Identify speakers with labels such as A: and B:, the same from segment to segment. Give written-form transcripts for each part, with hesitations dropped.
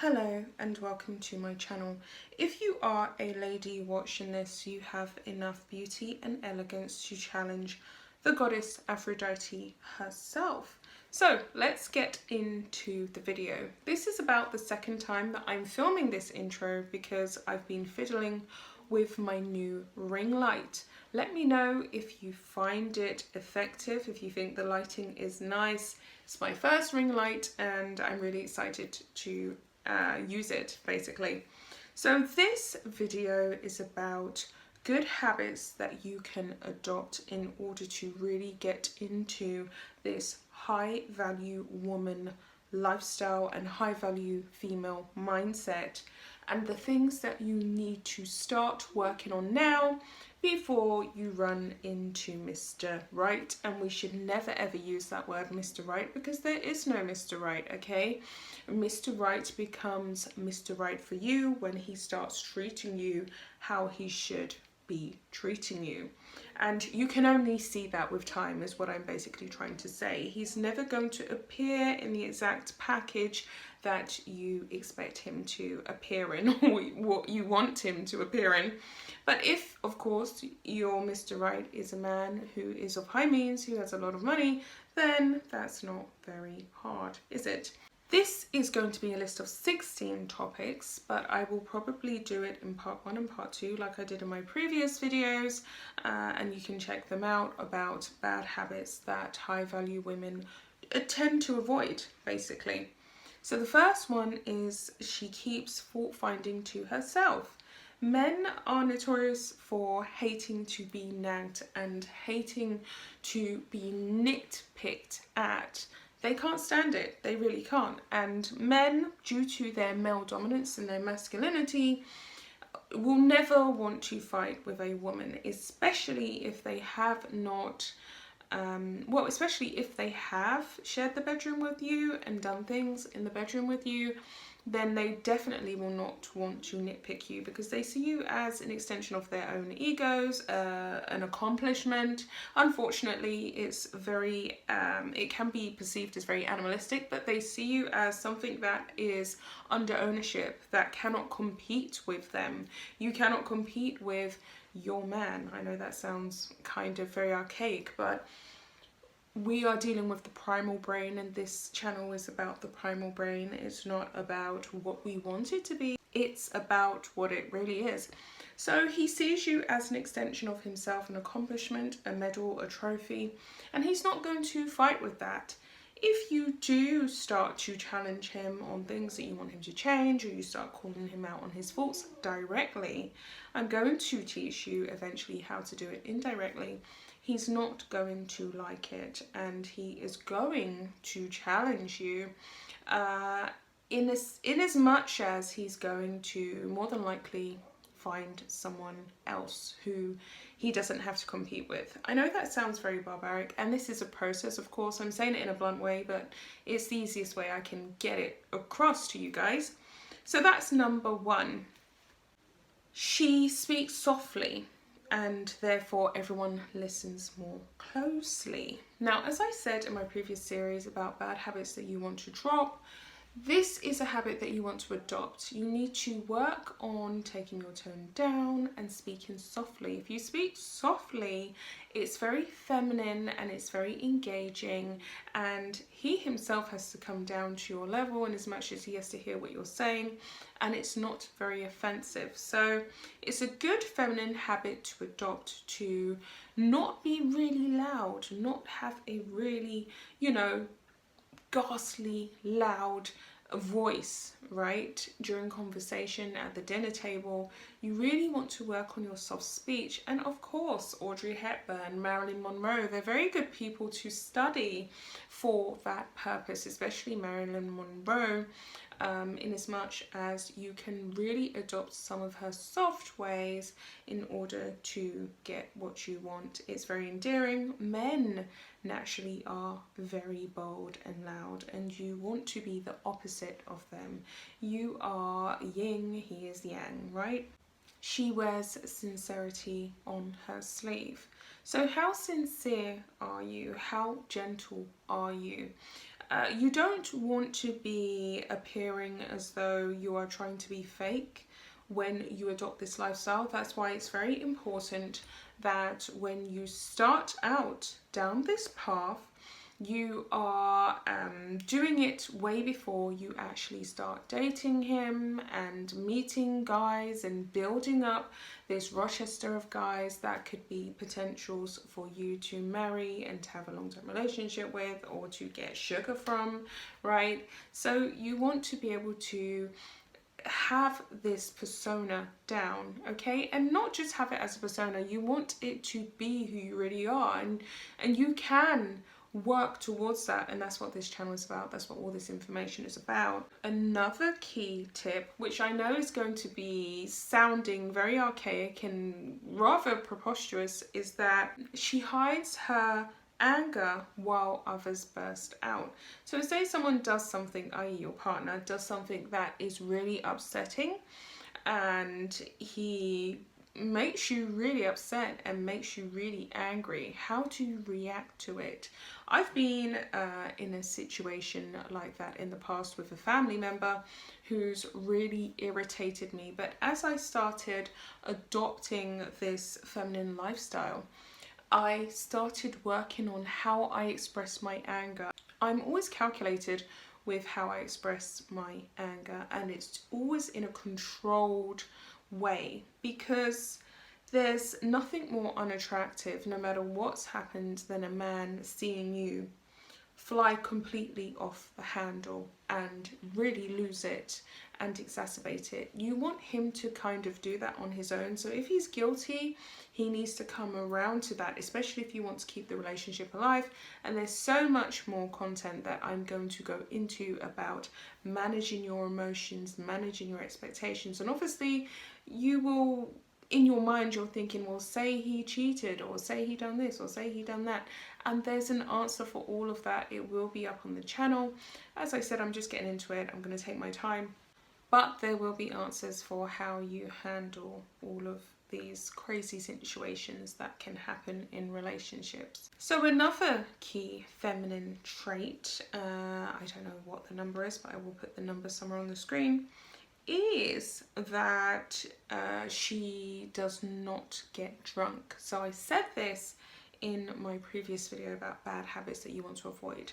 A: Hello and welcome to my channel. If you are a lady watching this, you have enough beauty and elegance to challenge the goddess Aphrodite herself. So let's get into the video. This is about the second time that I'm filming this intro because I've been fiddling with my new ring light. Let me know if you find it effective, if you think the lighting is nice. It's my first ring light and I'm really excited to use it basically. So this video is about good habits that you can adopt in order to really get into this high value woman lifestyle and high value female mindset, and the things that you need to start working on now before you run into Mr. Right. And we should never ever use that word Mr. Right, because there is no Mr. Right, okay? Mr. Right becomes Mr. Right for you when he starts treating you how he should be treating you. And you can only see that with time, is what I'm basically trying to say. He's never going to appear in the exact package that you expect him to appear in, or what you want him to appear in. But if, of course, your Mr. Right is a man who is of high means, who has a lot of money, then that's not very hard, is it? This is going to be a list of 16 topics, but I will probably do it in part 1 and part 2 like I did in my previous videos, and you can check them out about bad habits that high value women tend to avoid, basically. So the first one is she keeps fault finding to herself. Men are notorious for hating to be nagged and hating to be nitpicked at. They can't stand it, they really can't. And men, due to their male dominance and their masculinity, will never want to fight with a woman, especially if they have not, especially if they have shared the bedroom with you and done things in the bedroom with you, then they definitely will not want to nitpick you, because they see you as an extension of their own egos, an accomplishment. Unfortunately, it's very, it can be perceived as very animalistic, but they see you as something that is under ownership, that cannot compete with them. You cannot compete with your man. I know that sounds kind of very archaic, but we are dealing with the primal brain, and this channel is about the primal brain. It's not about what we want it to be, it's about what it really is. So he sees you as an extension of himself, an accomplishment, a medal, a trophy, and he's not going to fight with that. If you do start to challenge him on things that you want him to change, or you start calling him out on his faults directly, I'm going to teach you eventually how to do it indirectly. He's not going to like it, and he is going to challenge you in as much as he's going to more than likely find someone else who he doesn't have to compete with. I know that sounds very barbaric, and this is a process, of course. I'm saying it in a blunt way, but it's the easiest way I can get it across to you guys. So that's number 1. She speaks softly, and therefore everyone listens more closely. Now, as I said in my previous series about bad habits that you want to drop, this is a habit that you want to adopt. You need to work on taking your tone down and speaking softly. If you speak softly, it's very feminine and it's very engaging, and he himself has to come down to your level in as much as he has to hear what you're saying, and it's not very offensive. So it's a good feminine habit to adopt, to not be really loud, not have a really, ghastly loud voice, right, during conversation at the dinner table. You really want to work on your soft speech. And of course, Audrey Hepburn, Marilyn Monroe, they're very good people to study for that purpose, especially Marilyn Monroe, in as much as you can really adopt some of her soft ways in order to get what you want. It's very endearing. Men naturally are very bold and loud, and you want to be the opposite of them. You are yin, he is yang, right? She wears sincerity on her sleeve. So how sincere are you? How gentle are you? You don't want to be appearing as though you are trying to be fake when you adopt this lifestyle. That's why it's very important that when you start out down this path, you are doing it way before you actually start dating him and meeting guys and building up this Rochester of guys that could be potentials for you to marry and to have a long-term relationship with, or to get sugar from, right? So you want to be able to have this persona down, okay? And not just have it as a persona, you want it to be who you really are, and you can work towards that, and that's what this channel is about. That's what all this information is about. Another key tip, which I know is going to be sounding very archaic and rather preposterous, is that she hides her anger while others burst out. So say someone does something, i.e. your partner does something that is really upsetting, and he makes you really upset and makes you really angry. How do you react to it? I've been in a situation like that in the past with a family member who's really irritated me, but as I started adopting this feminine lifestyle, I started working on how I express my anger. I'm always calculated with how I express my anger, and it's always in a controlled way, because there's nothing more unattractive, no matter what's happened, than a man seeing you fly completely off the handle and really lose it and exacerbate it. You want him to kind of do that on his own. So if he's guilty, he needs to come around to that, especially if you want to keep the relationship alive. And there's so much more content that I'm going to go into about managing your emotions, managing your expectations. And obviously you will, in your mind, you're thinking, well, say he cheated, or say he done this, or say he done that. And there's an answer for all of that. It will be up on the channel. As I said, I'm just getting into it. I'm going to take my time. But there will be answers for how you handle all of these crazy situations that can happen in relationships. So another key feminine trait, I don't know what the number is, but I will put the number somewhere on the screen, is that she does not get drunk. So I said this in my previous video about bad habits that you want to avoid.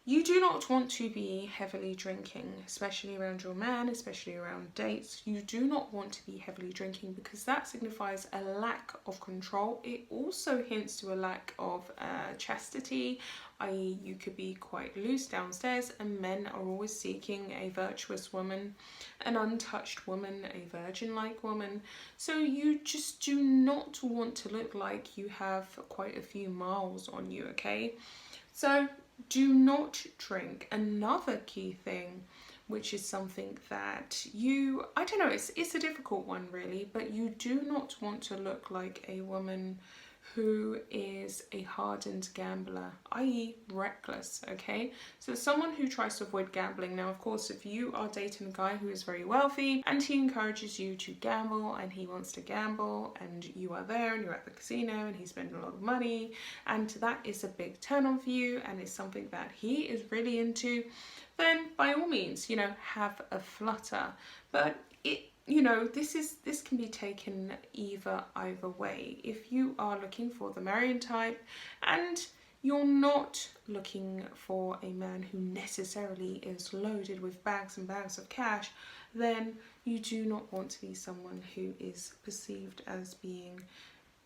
A: You do not want to be heavily drinking, especially around your man, especially around dates. You do not want to be heavily drinking, because that signifies a lack of control. It also hints to a lack of chastity, i.e. you could be quite loose downstairs, and men are always seeking a virtuous woman, an untouched woman, a virgin-like woman. So you just do not want to look like you have quite a few miles on you, okay? So do not drink. Another key thing, which is something that I don't know, it's a difficult one really, but you do not want to look like a woman who is a hardened gambler, i.e. reckless, okay? So someone who tries to avoid gambling. Now, of course, if you are dating a guy who is very wealthy and he encourages you to gamble and he wants to gamble, and you are there and you're at the casino and he's spending a lot of money, and that is a big turn on for you and it's something that he is really into, then by all means, you know, have a flutter. But this can be taken either way. If you are looking for the Marian type and you're not looking for a man who necessarily is loaded with bags and bags of cash, then you do not want to be someone who is perceived as being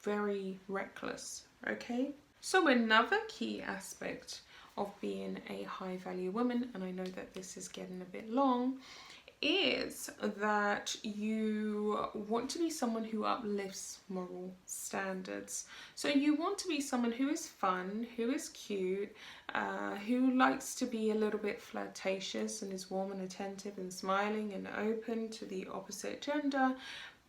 A: very reckless, okay? So another key aspect of being a high value woman, and I know that this is getting a bit long, is that you want to be someone who uplifts moral standards. So you want to be someone who is fun, who is cute, who likes to be a little bit flirtatious and is warm and attentive and smiling and open to the opposite gender.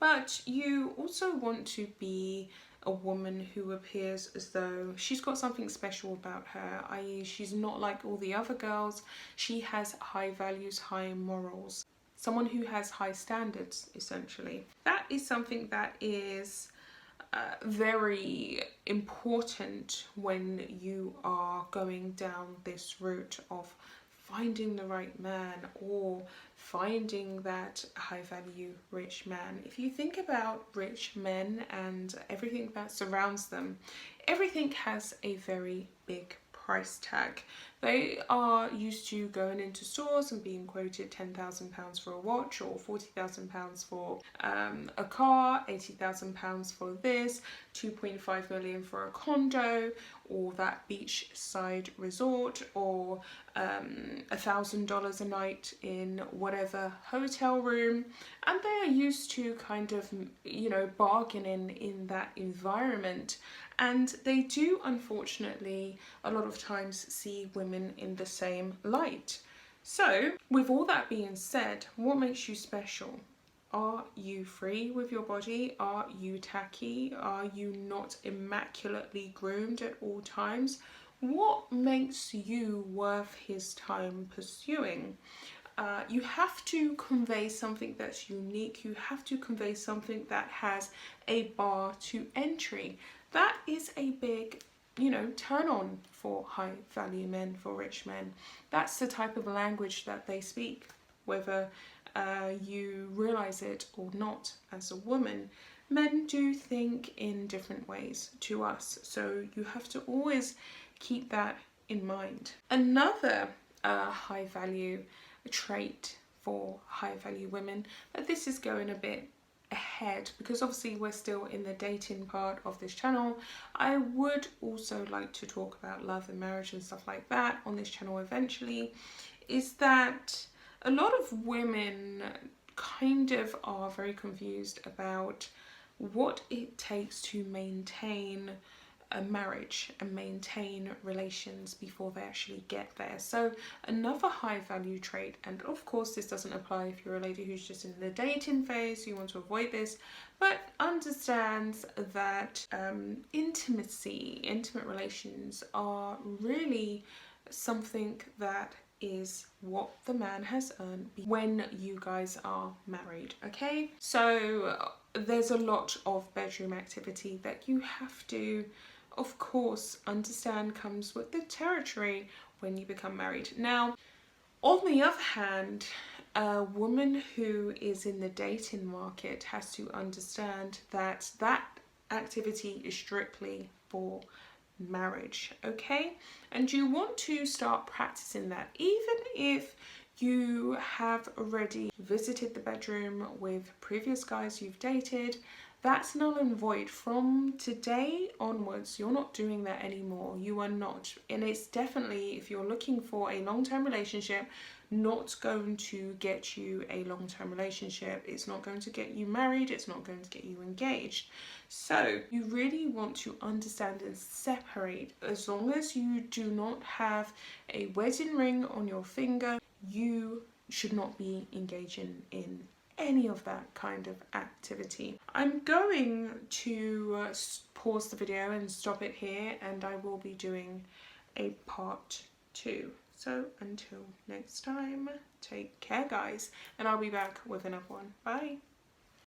A: But you also want to be a woman who appears as though she's got something special about her, i.e. she's not like all the other girls. She has high values, high morals. Someone who has high standards, essentially. That is something that is very important when you are going down this route of finding the right man or finding that high value rich man. If you think about rich men and everything that surrounds them, everything has a very big price tag. They are used to going into stores and being quoted £10,000 for a watch, or £40,000 for a car, £80,000 for this, 2.5 million for a condo, or that beachside resort, or $1,000 a night in whatever hotel room. And they are used to kind of, you know, bargaining in that environment. And they do, unfortunately, a lot of times see women in the same light. So, with all that being said, what makes you special? Are you free with your body? Are you tacky? Are you not immaculately groomed at all times? What makes you worth his time pursuing? You have to convey something that's unique. You have to convey something that has a bar to entry. That is a big, you know, turn on for high value men, for rich men. That's the type of language that they speak, whether you realize it or not. As a woman, men do think in different ways to us, so you have to always keep that in mind. Another high value trait for high value women, but this is going a bit ahead because obviously we're still in the dating part of this channel. I would also like to talk about love and marriage and stuff like that on this channel eventually, is that a lot of women kind of are very confused about what it takes to maintain a marriage and maintain relations before they actually get there. So another high value trait, and of course this doesn't apply if you're a lady who's just in the dating phase, you want to avoid this, but understands that intimate relations are really something that is what the man has earned when you guys are married, okay? So there's a lot of bedroom activity that you have to, of course, understand comes with the territory when you become married. Now, on the other hand, a woman who is in the dating market has to understand that that activity is strictly for marriage, okay? And you want to start practicing that, even if you have already visited the bedroom with previous guys you've dated. That's null and void. From today onwards, you're not doing that anymore. You are not. And it's definitely, if you're looking for a long-term relationship, not going to get you a long-term relationship. It's not going to get you married. It's not going to get you engaged. So you really want to understand and separate. As long as you do not have a wedding ring on your finger, you should not be engaging in any of that kind of activity. I'm going to pause the video and stop it here, and I will be doing a part 2. So until next time, take care guys, and I'll be back with another one. Bye.